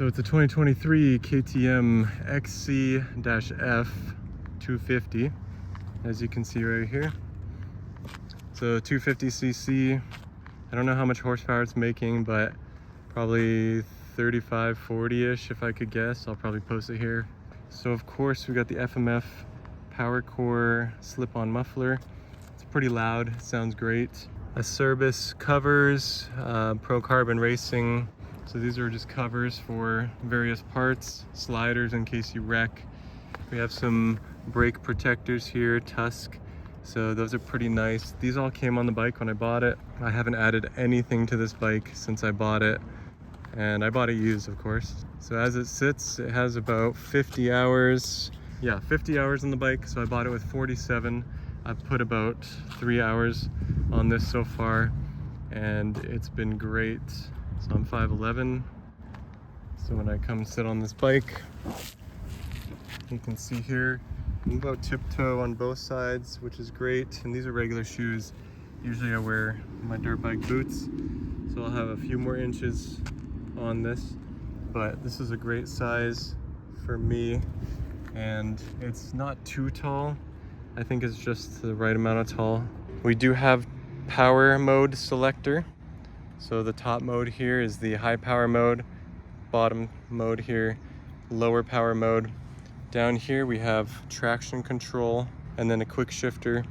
So it's a 2023 KTM XC-F 250, as you can see right here. So 250cc. I don't know how much horsepower it's making, but probably 35, 40-ish if I could guess. I'll probably post it here. So of course we got the FMF Powercore Slip-on muffler. It's pretty loud, it sounds great. Acerbis covers, Pro Carbon Racing. So these are just covers for various parts, sliders in case you wreck. We have some brake protectors here, Tusk. So those are pretty nice. These all came on the bike when I bought it. I haven't added anything to this bike since I bought it. And I bought it used, of course. So as it sits, it has about 50 hours. Yeah, 50 hours on the bike. So I bought it with 47. I've put about 3 hours on this so far, and it's been great. So I'm 5'11". So when I come sit on this bike, you can see here, I'm about tiptoe on both sides, which is great. And these are regular shoes. Usually I wear my dirt bike boots, so I'll have a few more inches on this, but this is a great size for me, and it's not too tall. I think it's just the right amount of tall. We do have power mode selector. So the top mode here is the high power mode, bottom mode here, lower power mode. Down here we have traction control and then a quick shifter.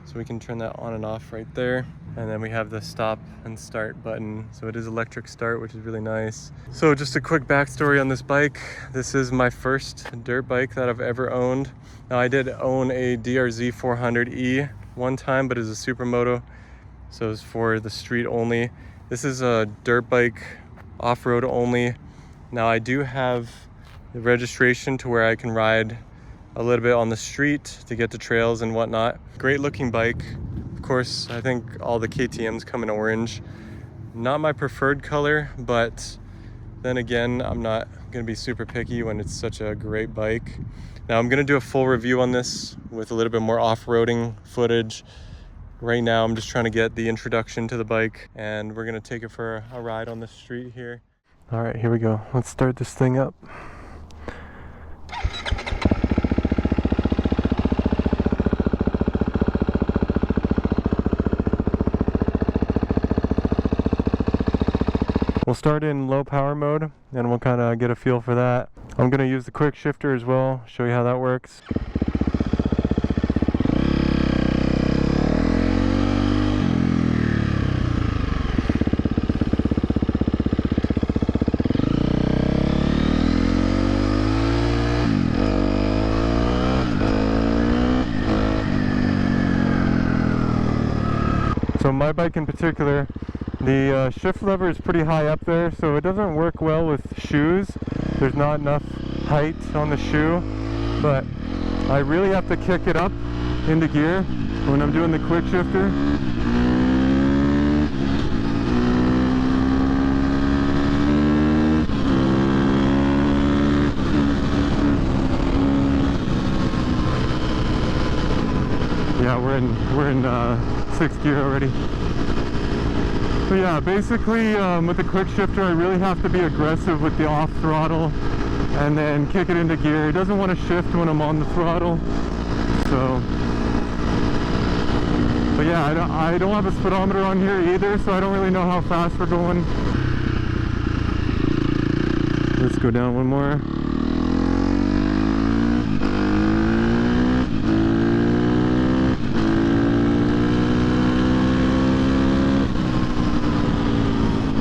So we can turn that on and off right there. And then we have the stop and start button. So it is electric start, which is really nice. So just a quick backstory on this bike. This is my first dirt bike that I've ever owned. Now I did own a DRZ 400E one time, but it was a supermoto. So it was for the street only. This is a dirt bike off-road only. Now I do have the registration to where I can ride a little bit on the street to get to trails and whatnot. Great looking bike. Of course, I think all the KTMs come in orange. Not my preferred color, but then again, I'm not gonna be super picky when it's such a great bike. Now I'm gonna do a full review on this with a little bit more off-roading footage. Right now, I'm just trying to get the introduction to the bike, and we're gonna take it for a ride on the street here. All right, here we go. Let's start this thing up. We'll start in low power mode, and we'll kind of get a feel for that. I'm gonna use the quick shifter as well, show you how that works. So my bike in particular, the shift lever is pretty high up there, so it doesn't work well with shoes. There's not enough height on the shoe, but I really have to kick it up into gear when I'm doing the quick shifter. Yeah, we're in 6th gear already. So yeah, basically with the quick shifter, I really have to be aggressive with the off throttle and then kick it into gear. It doesn't want to shift when I'm on the throttle. So, but yeah, I don't have a speedometer on here either, so I don't really know how fast we're going. Let's go down one more.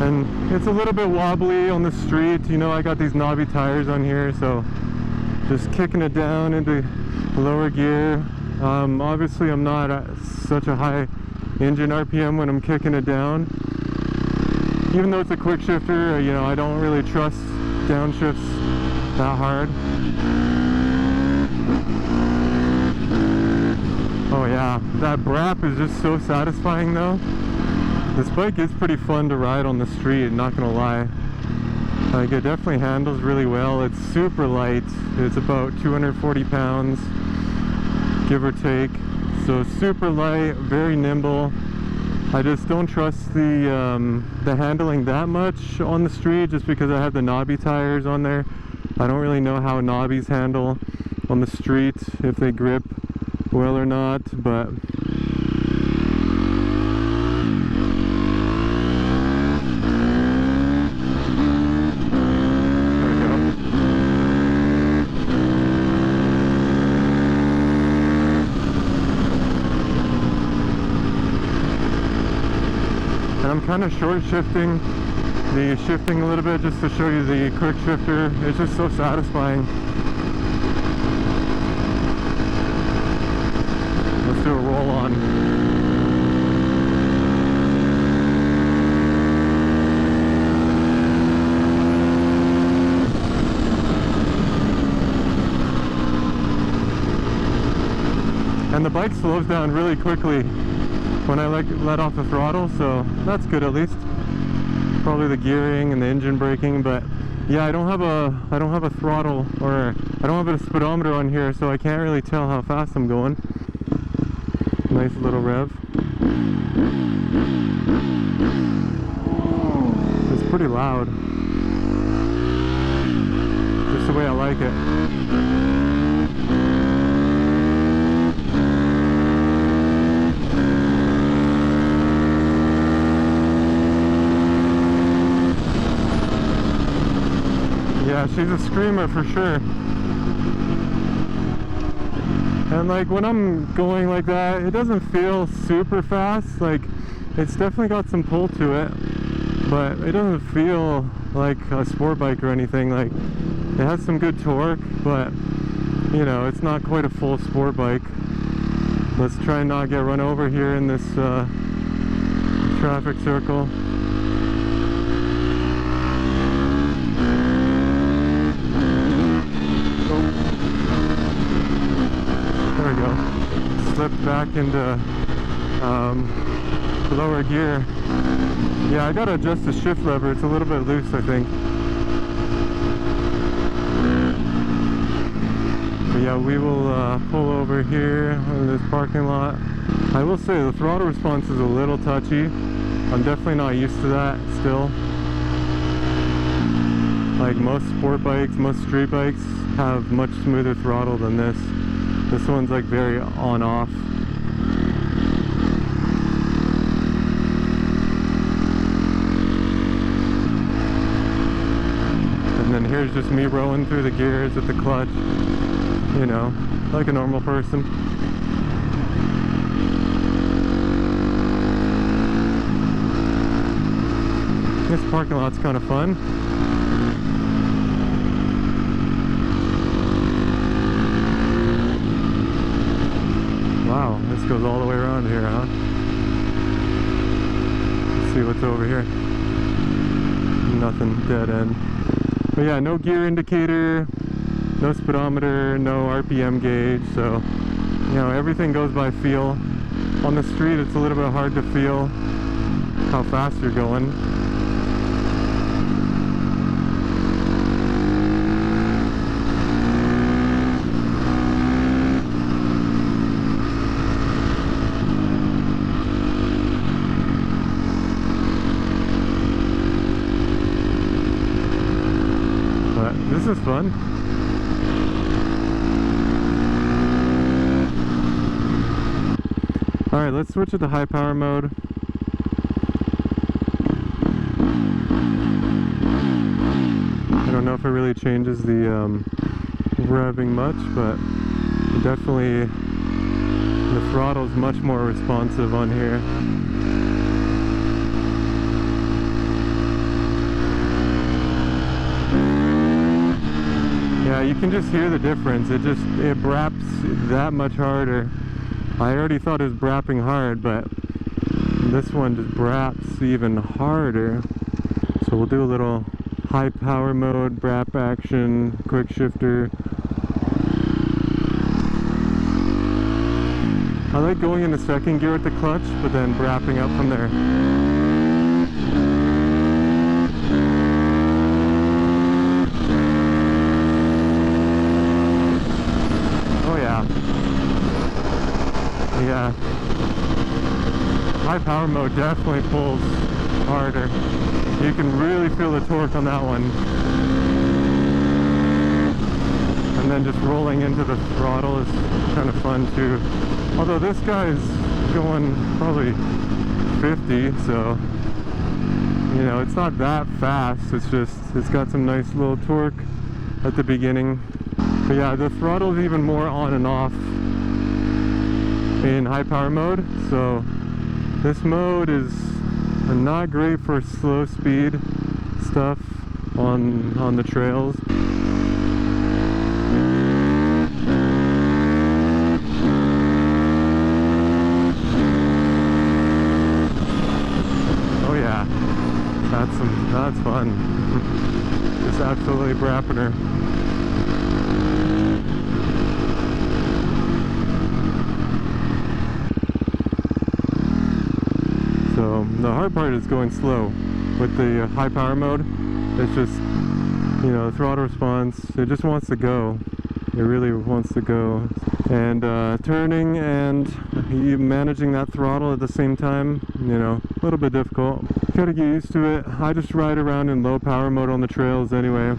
And it's a little bit wobbly on the street. You know, I got these knobby tires on here, so just kicking it down into lower gear. Obviously I'm not at such a high engine RPM when I'm kicking it down. Even though it's a quick shifter, you know, I don't really trust downshifts that hard. Oh yeah, that brap is just so satisfying though. This bike is pretty fun to ride on the street, not gonna lie. Like, it definitely handles really well. It's super light. It's about 240 pounds, give or take. So super light, very nimble. I just don't trust the handling that much on the street, just because I have the knobby tires on there. I don't really know how knobbies handle on the street, if they grip well or not, but I'm kind of short shifting a little bit just to show you the quick shifter. It's just so satisfying. Let's do a roll on. And the bike slows down really quickly when I let off the throttle, so that's good at least. Probably the gearing and the engine braking, but yeah, I don't have a throttle, or I don't have a speedometer on here, so I can't really tell how fast I'm going. Nice little rev. It's pretty loud. Just the way I like it. Yeah, she's a screamer for sure. And like when I'm going like that, it doesn't feel super fast. Like it's definitely got some pull to it, but it doesn't feel like a sport bike or anything. Like it has some good torque, but you know, it's not quite a full sport bike. Let's try and not get run over here in this traffic circle. There we go. Slipped back into lower gear. Yeah, I gotta adjust the shift lever. It's a little bit loose, I think. But yeah, we will pull over here in this parking lot. I will say the throttle response is a little touchy. I'm definitely not used to that still. Like most sport bikes, most street bikes have much smoother throttle than this. This one's like very on-off. And then here's just me rolling through the gears with the clutch, you know, like a normal person. This parking lot's kind of fun. Wow, this goes all the way around here, huh? Let's see what's over here. Nothing, dead end. But yeah, no gear indicator, no speedometer, no RPM gauge, so you know, everything goes by feel. On the street it's a little bit hard to feel how fast you're going. This is fun. Alright, let's switch it to high power mode. I don't know if it really changes the revving much, but definitely the throttle is much more responsive on here. Yeah, you can just hear the difference. It braps that much harder. I already thought it was brapping hard, but this one just braps even harder. So we'll do a little high power mode, brap action, quick shifter. I like going into second gear with the clutch, but then brapping up from there. Yeah. high power mode definitely pulls harder. You can really feel the torque on that one. And then just rolling into the throttle is kind of fun too. Although this guy's going probably 50, so you know, it's not that fast. It's just, it's got some nice little torque at the beginning. But yeah, the throttle's even more on and off in high power mode. So this mode is not great for slow speed stuff on the trails. Oh yeah, that's fun. Just absolutely brapping her. So the hard part is going slow with the high power mode. It's just, you know, the throttle response, it just wants to go. It really wants to go. And turning and managing that throttle at the same time, you know, a little bit difficult. Gotta get used to it. I just ride around in low power mode on the trails anyway.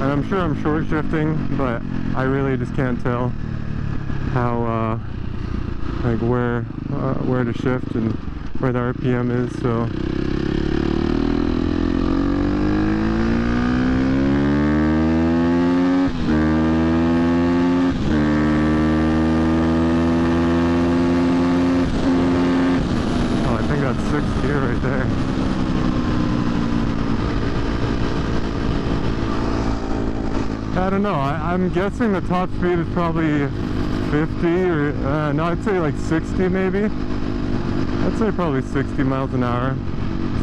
I'm sure I'm short shifting, but I really just can't tell how like where to shift and where the RPM is. So oh, I think that's 6 gear right there. I don't know, I'm guessing the top speed is probably 50 or, no, I'd say like 60 maybe. I'd say probably 60 miles an hour.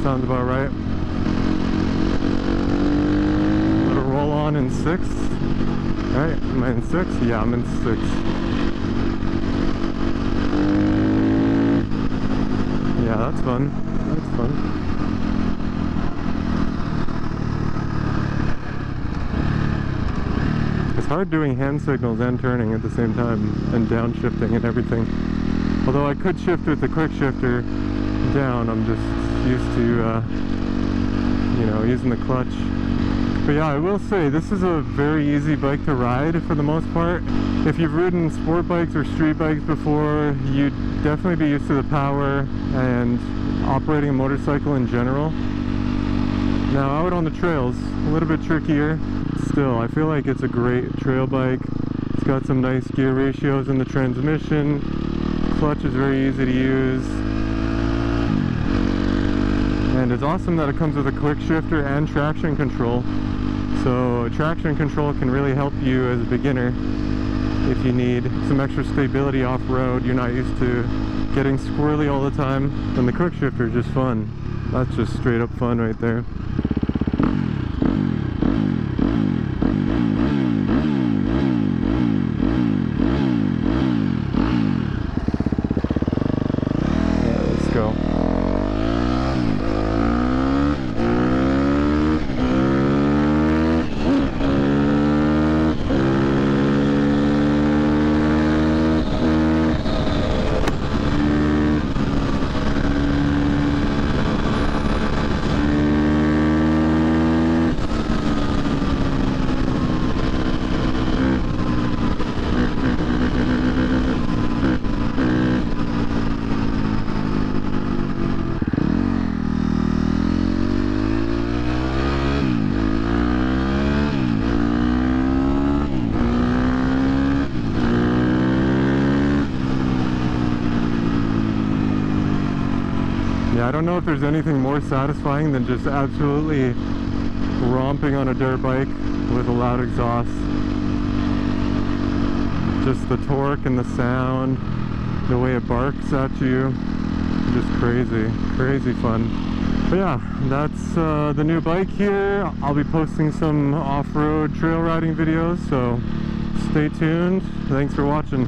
Sounds about right. Little roll on in 6. Alright, am I in 6? Yeah, I'm in 6. Yeah, that's fun. That's fun. It's hard doing hand signals and turning at the same time, and downshifting and everything. Although I could shift with the quick shifter down, I'm just used to, you know, using the clutch. But yeah, I will say, this is a very easy bike to ride for the most part. If you've ridden sport bikes or street bikes before, you'd definitely be used to the power and operating a motorcycle in general. Now out on the trails, a little bit trickier. Still, I feel like it's a great trail bike. It's got some nice gear ratios in the transmission. Clutch is very easy to use. And it's awesome that it comes with a quick shifter and traction control. So traction control can really help you as a beginner if you need some extra stability off-road. You're not used to getting squirrely all the time. And the quick shifter is just fun. That's just straight up fun right there. Yeah, I don't know if there's anything more satisfying than just absolutely romping on a dirt bike with a loud exhaust. Just the torque and the sound, the way it barks at you, just crazy, crazy fun. But yeah, that's the new bike here. I'll be posting some off-road trail riding videos, so stay tuned. Thanks for watching.